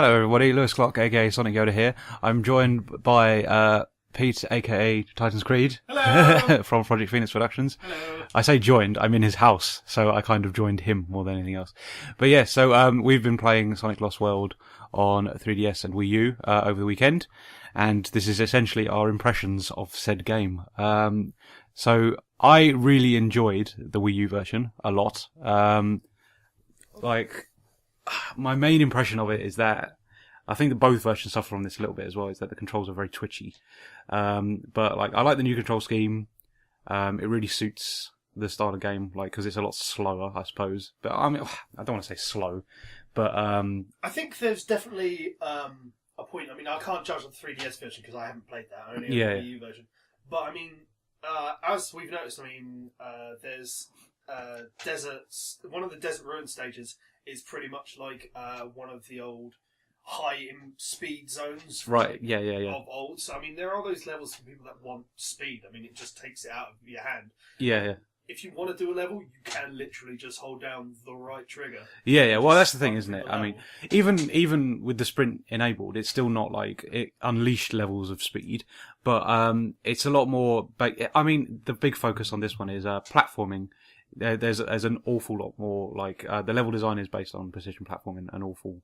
Hello everybody, Lewis Clark aka Sonic Yoda here. I'm joined by Pete aka Titanscreed. Hello! From Project Phoenix Productions. Hello. I say joined, I'm in his house, so I kind of joined him more than anything else. But yeah, so we've been playing Sonic Lost World on 3DS and Wii U over the weekend, and this is essentially our impressions of said game. So I really enjoyed the Wii U version a lot. My main impression of it is that I think that both versions suffer from this a little bit as well, is that the controls are very twitchy. But I like the new control scheme. It really suits the style of game, because it's a lot slower, I suppose. But I mean, I don't want to say slow, but I think there's definitely a point. I mean, I can't judge on the 3DS version because I haven't played that. I only have the Wii U version. But I mean, as we've noticed, there's deserts. One of the desert ruin stages is pretty much like one of the old high speed zones, right? Yeah. Of old. So I mean, there are those levels for people that want speed. I mean, it just takes it out of your hand. Yeah. If you want to do a level, you can literally just hold down the right trigger. Yeah. Well, that's the thing, isn't it? I mean, even with the sprint enabled, it's still not like it unleashed levels of speed, but it's a lot more. I mean, the big focus on this one is platforming. There's an awful lot more, the level design is based on precision platforming, an awful,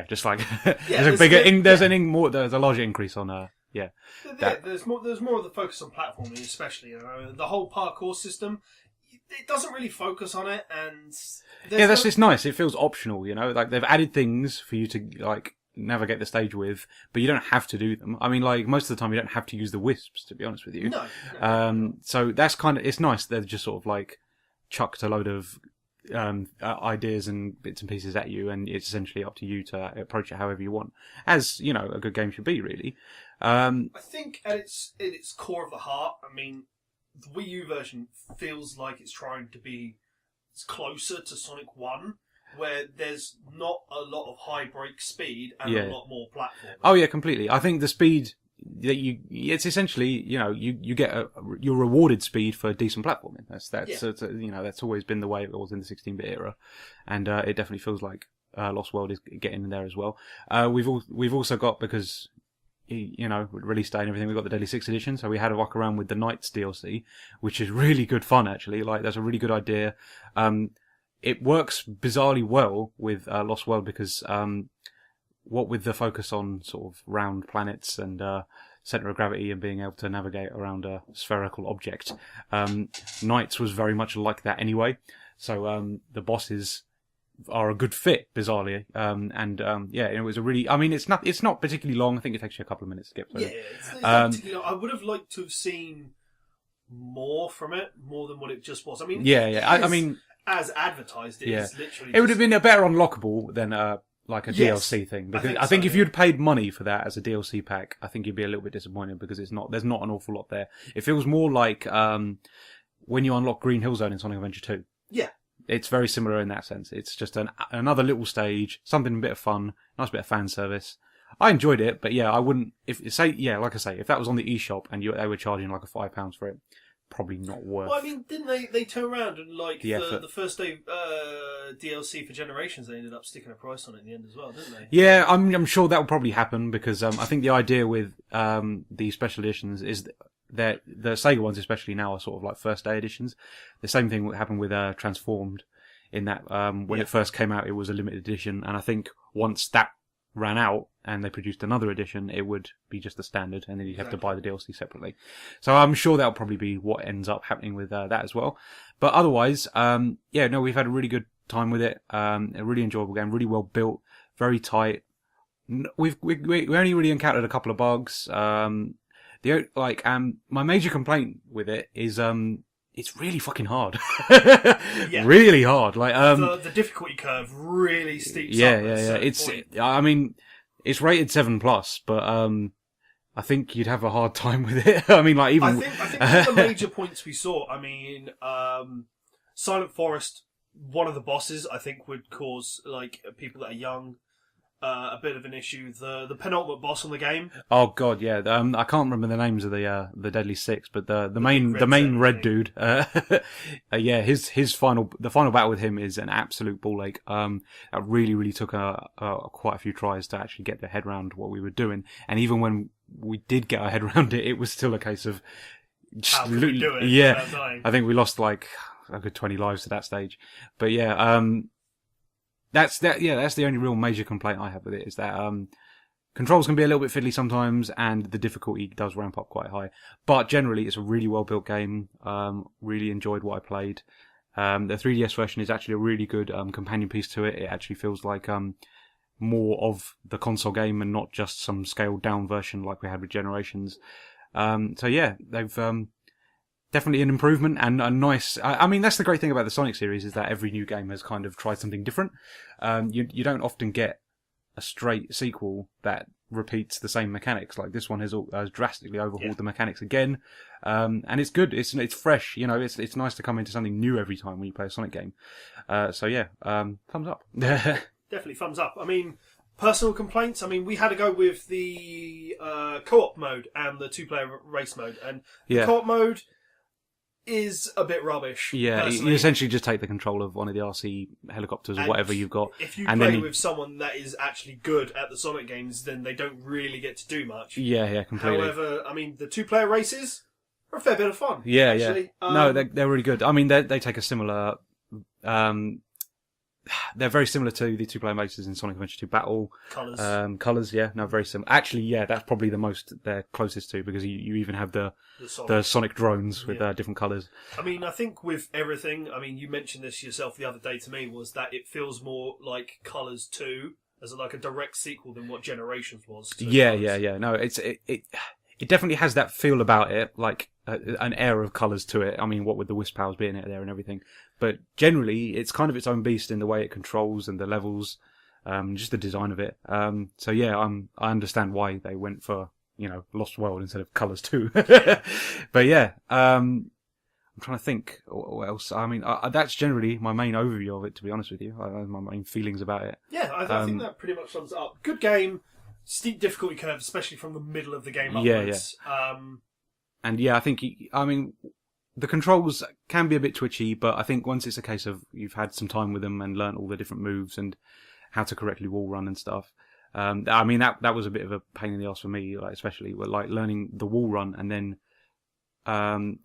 just like there's a larger increase on there's more of the focus on platforming, especially the whole parkour system. It doesn't really focus on it, and it's nice. It feels optional, they've added things for you to navigate the stage with, but you don't have to do them. I mean, most of the time you don't have to use the wisps, to be honest with you. No. So that's it's nice. They're just sort of chucked a load of ideas and bits and pieces at you, and it's essentially up to you to approach it however you want, as a good game should be, really. I think at its core of the heart, I mean, the Wii U version feels like it's trying to be closer to Sonic 1, where there's not a lot of high break speed and a lot more platform. Oh yeah, completely. I think the speed that it's essentially, you get you're rewarded speed for decent platforming. That's always been the way it was in the 16-bit era, and it definitely feels like Lost World is getting in there as well. We've also got, because release day and everything, we've got the Daily 6 edition, so we had a walk around with the Knights DLC, which is really good fun actually. That's a really good idea. It works bizarrely well with Lost World because what with the focus on sort of round planets and centre of gravity and being able to navigate around a spherical object, Knights was very much like that anyway. So the bosses are a good fit, bizarrely, it was a really. I mean, it's not particularly long. I think it takes you a couple of minutes to get through. Yeah, it's not particularly long. I would have liked to have seen more from it, more than what it just was. I mean, I mean, as advertised, it is literally. It would have been a better unlockable than a DLC thing, because I think if you'd paid money for that as a DLC pack, I think you'd be a little bit disappointed, because there's not an awful lot there. It feels more like when you unlock Green Hill Zone in Sonic Adventure 2. Yeah. It's very similar in that sense. It's just another little stage, something a bit of fun, nice bit of fan service. I enjoyed it, but I wouldn't, if that was on the eShop and they were charging £5 for it, probably not worth. Well, I mean, didn't they turn around and the the first day DLC for Generations, they ended up sticking a price on it in the end as well, didn't they? Yeah, I'm sure that will probably happen, because I think the idea with the special editions is that the Sega ones especially now are sort of like first day editions. The same thing happened with Transformed, in that when it first came out it was a limited edition, and I think once that ran out and they produced another edition, it would be just the standard, and then you'd have to buy the DLC separately. So I'm sure that'll probably be what ends up happening with that as well. But otherwise, we've had a really good time with it. A really enjoyable game, really well built, very tight. We only really encountered a couple of bugs. My major complaint with it is it's really fucking hard. Really hard. The difficulty curve really steeps up. I mean, it's rated 7+, but I think you'd have a hard time with it. I mean, even I think one of the major points we saw, I mean, Silent Forest, one of the bosses, I think would cause people that are young a bit of an issue. The penultimate boss on the game. Oh god, yeah. I can't remember the names of the Deadly Six, but the main red dude. Yeah, the final battle with him is an absolute ball ache. That really took quite a few tries to actually get their head around what we were doing, and even when we did get our head around it, it was still a case of how could we do it? Yeah, I think we lost like a good 20 lives to that stage. But yeah, that's the only real major complaint I have with it, is that controls can be a little bit fiddly sometimes, and the difficulty does ramp up quite high. But generally, it's a really well built game. Really enjoyed what I played. The 3DS version is actually a really good companion piece to it. It actually feels like more of the console game and not just some scaled down version like we had with Generations. So yeah, they've definitely an improvement and a nice. I mean, that's the great thing about the Sonic series, is that every new game has kind of tried something different. You don't often get a straight sequel that repeats the same mechanics. Like this one has drastically overhauled the mechanics again, and it's good. It's fresh. You know, it's nice to come into something new every time when you play a Sonic game. So yeah, thumbs up. Definitely thumbs up. I mean, personal complaints. I mean, we had to go with the co-op mode and the 2-player race mode, and the co-op mode is a bit rubbish. Yeah, you essentially just take the control of one of the RC helicopters or whatever you've got. If you play with someone that is actually good at the Sonic games, then they don't really get to do much. Yeah, completely. However, I mean, the 2-player races are a fair bit of fun. Yeah, actually. No, they're really good. I mean, they take a similar. They're very similar to the 2-player races in Sonic Adventure 2 Battle. Colours, yeah. No, very similar. Actually, yeah, that's probably the most they're closest to, because you even have the Sonic drones with different colours. I mean, I think with everything, I mean, you mentioned this yourself the other day to me, was that it feels more like Colours 2 as like a direct sequel than what Generations was. Yeah. No, it definitely has that feel about it, like an air of colours to it. I mean, what with the Wisp powers being there and everything. But generally, it's kind of its own beast in the way it controls and the levels, just the design of it. So yeah, I understand why they went for, Lost World instead of Colours 2. But yeah, I'm trying to think what else. I mean, that's generally my main overview of it, to be honest with you. My main feelings about it. Yeah, I think that pretty much sums it up. Good game. Steep difficulty curve, especially from the middle of the game upwards. Yeah. And yeah, I think, the controls can be a bit twitchy, but I think once it's a case of you've had some time with them and learnt all the different moves and how to correctly wall run and stuff, I mean, that was a bit of a pain in the ass for me, like, especially with like learning the wall run and then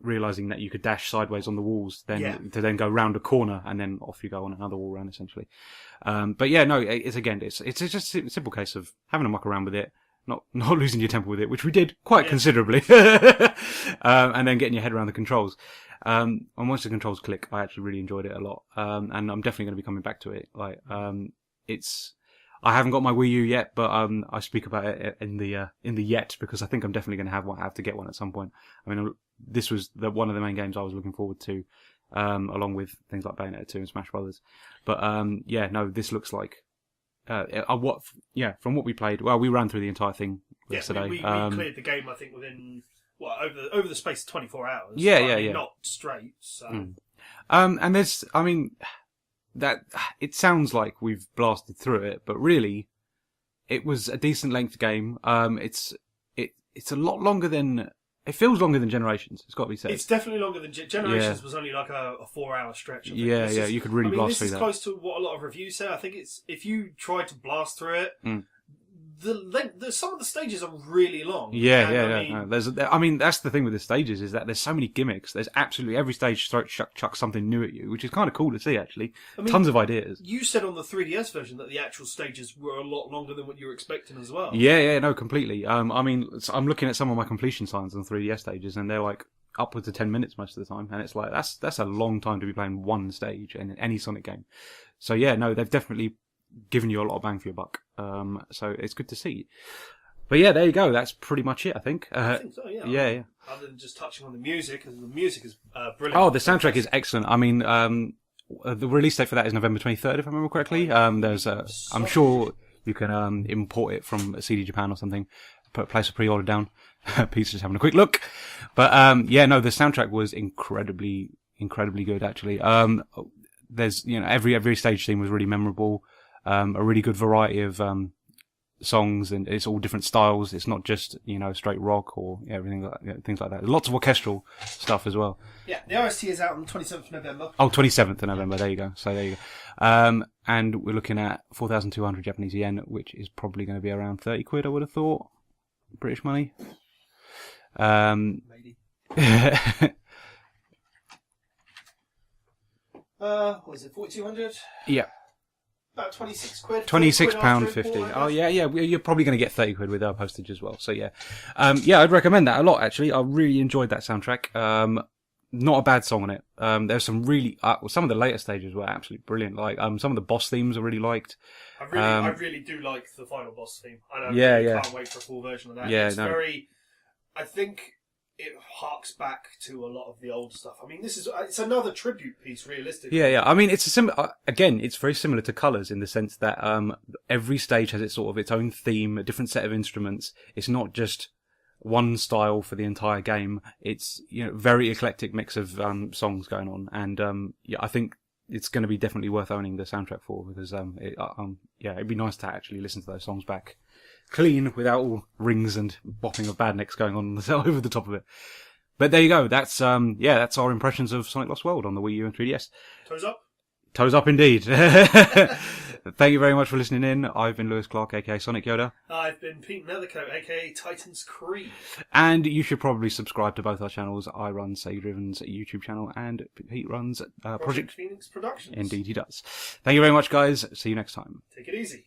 realising that you could dash sideways on the walls, to then go round a corner and then off you go on another wall run, essentially. But yeah, no, it's just a simple case of having a muck around with it, not losing your temper with it, which we did quite considerably, and then getting your head around the controls. And once the controls click, I actually really enjoyed it a lot, and I'm definitely going to be coming back to it. Like, I haven't got my Wii U yet, but I speak about it in the yet, because I think I'm definitely going to have to get one at some point. I mean, this was one of the main games I was looking forward to, along with things like Bayonetta 2 and Smash Brothers. But yeah, no, this looks like from what we played. Well, we ran through the entire thing yesterday. We cleared the game, I think, within over the space of 24 hours. Yeah. Not straight. So. And there's, I mean, that it sounds like we've blasted through it, but really, it was a decent length game. It's a lot longer than. It feels longer than Generations. It's got to be said. It's definitely longer than Generations. Was only like a 4-hour stretch. I think. You could really blast through that. This is close to what a lot of reviews say. I think it's if you try to blast through it, some of the stages are really long. I mean, that's the thing with the stages, is that there's so many gimmicks. There's absolutely every stage chucks something new at you, which is kind of cool to see, actually. I mean, tons of ideas. You said on the 3DS version that the actual stages were a lot longer than what you were expecting as well. Yeah, no, completely. I mean, I'm looking at some of my completion signs on 3DS stages, and they're like upwards of 10 minutes most of the time, and it's like, that's a long time to be playing one stage in any Sonic game. So yeah, no, they've definitely given you a lot of bang for your buck. So it's good to see. But yeah, there you go. That's pretty much it, I think. I think so, yeah. Yeah. Other than just touching on the music, because the music is brilliant. Oh, the soundtrack is excellent. I mean, the release date for that is November 23rd, if I remember correctly. I'm sure you can import it from CD Japan or something. Place a pre-order down. Pete's just having a quick look. But yeah, no, the soundtrack was incredibly good, actually. There's, every stage theme was really memorable. A really good variety of songs, and it's all different styles. It's not just straight rock or everything things like that. There's lots of orchestral stuff as well. Yeah, the OST is out on the 27th of November. Oh, 27th of November. There you go. So there you go. And we're looking at 4,200 Japanese yen, which is probably going to be around 30 quid. I would have thought, British money. Maybe. What is it? 4,200. Yeah. About 26 quid. £26.50. Oh, yeah. You're probably going to get 30 quid with our postage as well. So, yeah. I'd recommend that a lot, actually. I really enjoyed that soundtrack. Not a bad song on it. There's some really... some of the later stages were absolutely brilliant. Like, some of the boss themes I really liked. I really do like the final boss theme. I can't wait for a full version of that. Yeah, it's very... I think it harks back to a lot of the old stuff. I mean, it's another tribute piece, realistically. Yeah. I mean, it's it's very similar to Colours in the sense that every stage has its own theme, a different set of instruments. It's not just one style for the entire game. It's very eclectic mix of songs going on, and I think it's going to be definitely worth owning the soundtrack for, because it'd be nice to actually listen to those songs back clean without all rings and bopping of badniks going on over the top of it. But there you go. That's our impressions of Sonic Lost World on the Wii U and 3DS. Toes up. Toes up indeed. Thank you very much for listening in. I've been Lewis Clark, aka Sonic Yoda. I've been Pete Nethercoat, aka Titanscreed. And you should probably subscribe to both our channels. I run SEGADriven's YouTube channel, and Pete runs Project Phoenix Productions. Indeed he does. Thank you very much, guys. See you next time. Take it easy.